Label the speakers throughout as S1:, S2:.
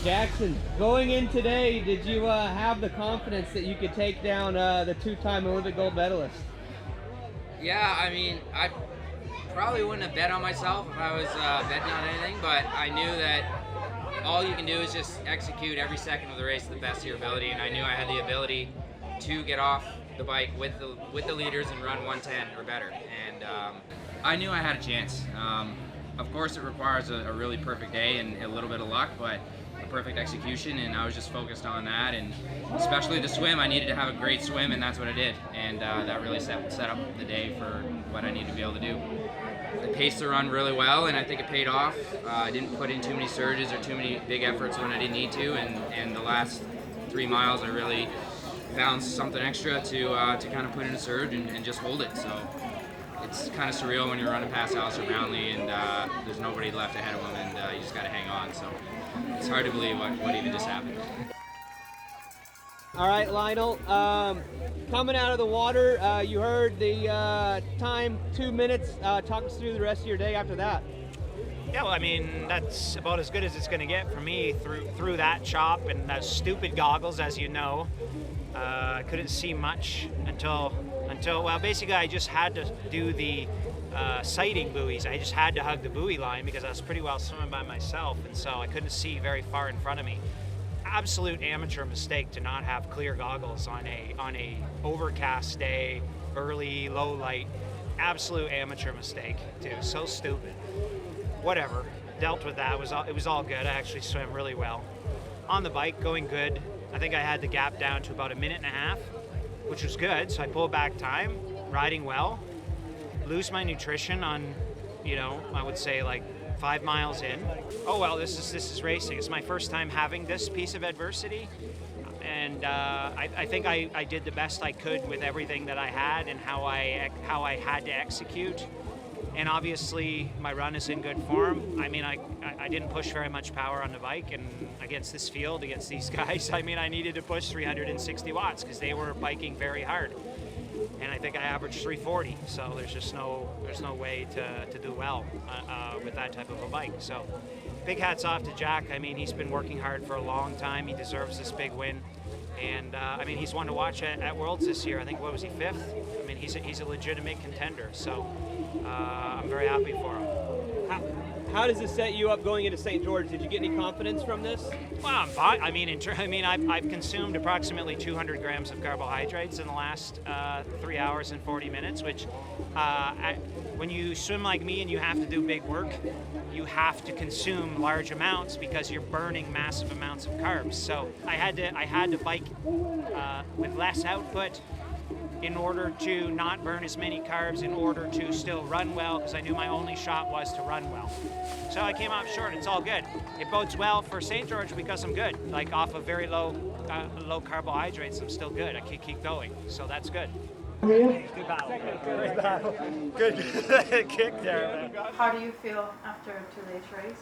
S1: Jackson, going in today, did you have the confidence that you could take down the two-time Olympic gold medalist?
S2: Yeah, I mean, I probably wouldn't have bet on myself if I was betting on anything, but I knew that all you can do is just execute every second of the race to the best of your ability, and I knew I had the ability to get off the bike with the leaders and run 110 or better, and I knew I had a chance. Of course, it requires a really perfect day and a little bit of luck, but a perfect execution, and I was just focused on that, and especially the swim. I needed to have a great swim, and that's what I did, and that really set up the day for what I needed to be able to do. I paced the run really well, and I think it paid off. I didn't put in too many surges or too many big efforts when I didn't need to, and the last 3 miles I really found something extra to kind of put in a surge and just hold it. So it's kind of surreal when you're running past Alistair Brownlee and there's nobody left ahead of him, and you just got to hang on. So it's hard to believe what even just happened.
S1: All right, Lionel, coming out of the water, you heard the time, 2 minutes. Talk us through the rest of your day after that.
S3: Yeah, well, I mean, that's about as good as it's going to get for me through that chop and those stupid goggles, as you know. I couldn't see much until well, basically I just had to do the sighting buoys. I just had to hug the buoy line because I was pretty well swimming by myself, and so I couldn't see very far in front of me. Absolute amateur mistake to not have clear goggles on a overcast day, early low light. Absolute amateur mistake too. So stupid. Whatever. Dealt with that. It was all good. I actually swam really well. On the bike, going good. I think I had the gap down to about 1.5 minutes, which was good. So I pulled back time, riding well. Lose my nutrition on, I would say like 5 miles in. Oh well, this is racing. It's my first time having this piece of adversity, and I think I did the best I could with everything that I had and how I had to execute. And obviously my run is in good form. I mean, I didn't push very much power on the bike, and against this field, against these guys, I mean, I needed to push 360 watts because they were biking very hard. And I think I averaged 340, so there's no way to do well with that type of a bike. So big hats off to Jack. I mean, he's been working hard for a long time. He deserves this big win. And I mean, he's one to watch at Worlds this year. I think, what was he, 5th? I mean, he's a legitimate contender, so I'm very happy for him.
S1: How does this set you up going into St. George? Did you get any confidence from this?
S3: Well, I'm fine. I mean, I've consumed approximately 200 grams of carbohydrates in the last 3 hours and 40 minutes, which when you swim like me and you have to do big work, you have to consume large amounts because you're burning massive amounts of carbs. So I had to bike with less output in order to not burn as many carbs, in order to still run well, because I knew my only shot was to run well. So I came up short. It's all good. It bodes well for St. George because I'm good. Like off of very low carbohydrates, I'm still good. I can keep going, so that's good. Good battle. Good battle. Good kick there.
S4: How do you feel after today's race?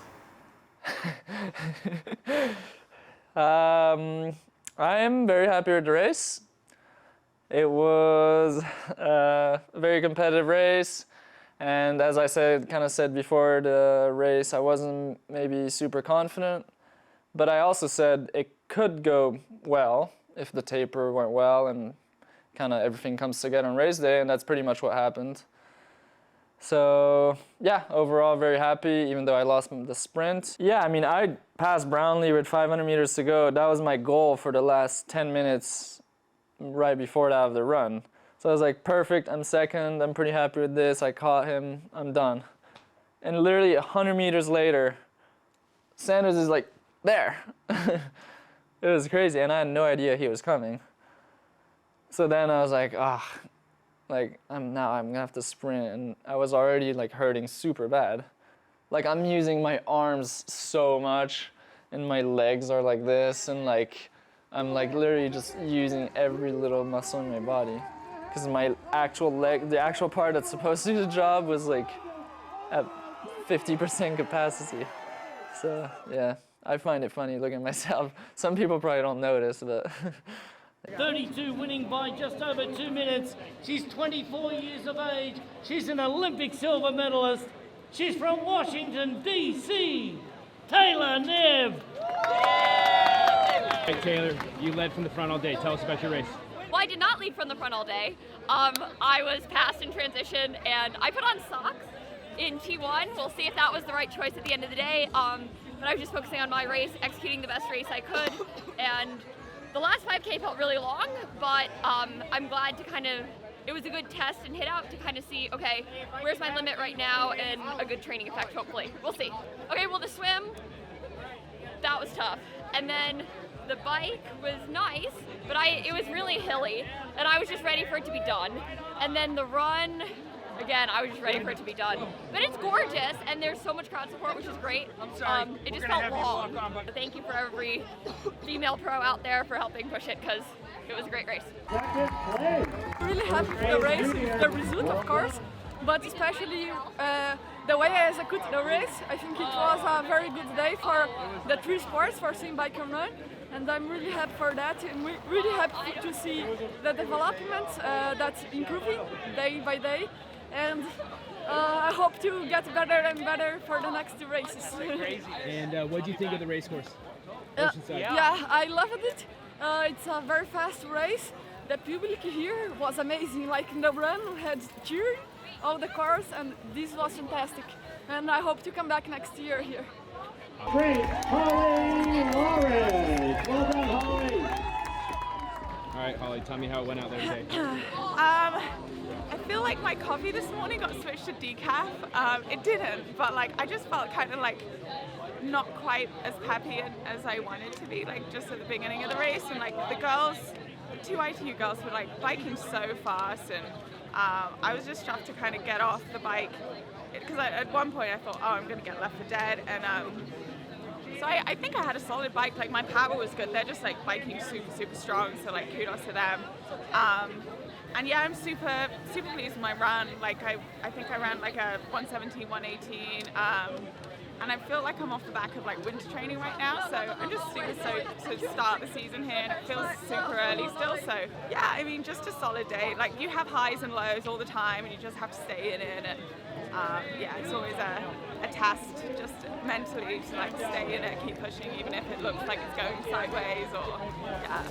S5: I am very happy with the race. It was a very competitive race, and as I kind of said before the race, I wasn't maybe super confident, but I also said it could go well if the taper went well and kind of everything comes together on race day, and that's pretty much what happened. So yeah, overall very happy, even though I lost the sprint. Yeah, I mean, I passed Brownlee with 500 meters to go. That was my goal for the last 10 minutes right before that of the run. So I was like, perfect, I'm second, I'm pretty happy with this, I caught him, I'm done. And literally 100 meters later, Sanders is like, there. It was crazy, and I had no idea he was coming. So then I was like, I'm gonna have to sprint, and I was already like hurting super bad. Like I'm using my arms so much, and my legs are like this, and like, I'm like literally just using every little muscle in my body, because my actual leg, the actual part that's supposed to do the job, was like at 50% capacity. So yeah, I find it funny looking at myself. Some people probably don't notice, but
S6: 32, winning by just over 2 minutes. She's 24 years of age. She's an Olympic silver medalist. She's from Washington, D.C. Taylor Nev.
S1: Hey, Taylor, you led from the front all day. Tell us about your race.
S7: Well, I did not lead from the front all day. I was passed in transition, and I put on socks in T1. We'll see if that was the right choice at the end of the day. But I was just focusing on my race, executing the best race I could. And the last 5K felt really long, but I'm glad to it was a good test and hit out to kind of see, okay, where's my limit right now, and a good training effect, hopefully. We'll see. Okay, well, the swim, that was tough. And then the bike was nice, but it was really hilly, and I was just ready for it to be done. And then the run, again, I was just ready for it to be done. But it's gorgeous, and there's so much crowd support, which is great. It just felt long. Thank you for every female pro out there for helping push it, because it was a great race.
S8: Really happy with the race, the result of course, but especially the way I executed the race. I think it was a very good day for the three sports, for swim, bike and run, and I'm really happy for that. And we're really happy to see the development that's improving day by day, and I hope to get better and better for the next two races.
S1: And what did you think of the race course? Oceanside.
S8: Yeah, I loved it. It's a very fast race. The public here was amazing. Like in the run, we had cheering all the cars, and this was fantastic. And I hope to come back next year here.
S9: Great, Holly Lawrence. Well done, Holly.
S1: All right, Holly, tell me how it went out there today.
S10: I feel like my coffee this morning got switched to decaf. It didn't, but like I just felt kind of like not quite as happy as I wanted to be, like just at the beginning of the race. And like the girls, two ITU girls were like biking so fast, and I was just shocked to kind of get off the bike, because at one point I thought, oh, I'm gonna get left for dead. And so I think I had a solid bike. Like my power was good. They're just like biking super strong, so like kudos to them. And yeah, I'm super pleased with my run. Like I think I ran like a 117, 118. And I feel like I'm off the back of like winter training right now, so I'm just super stoked to start the season here, and it feels super early still. So yeah, I mean, just a solid day. Like you have highs and lows all the time, and you just have to stay in it. And yeah, it's always a task just mentally to like stay in it, keep pushing, even if it looks like it's going sideways or yeah.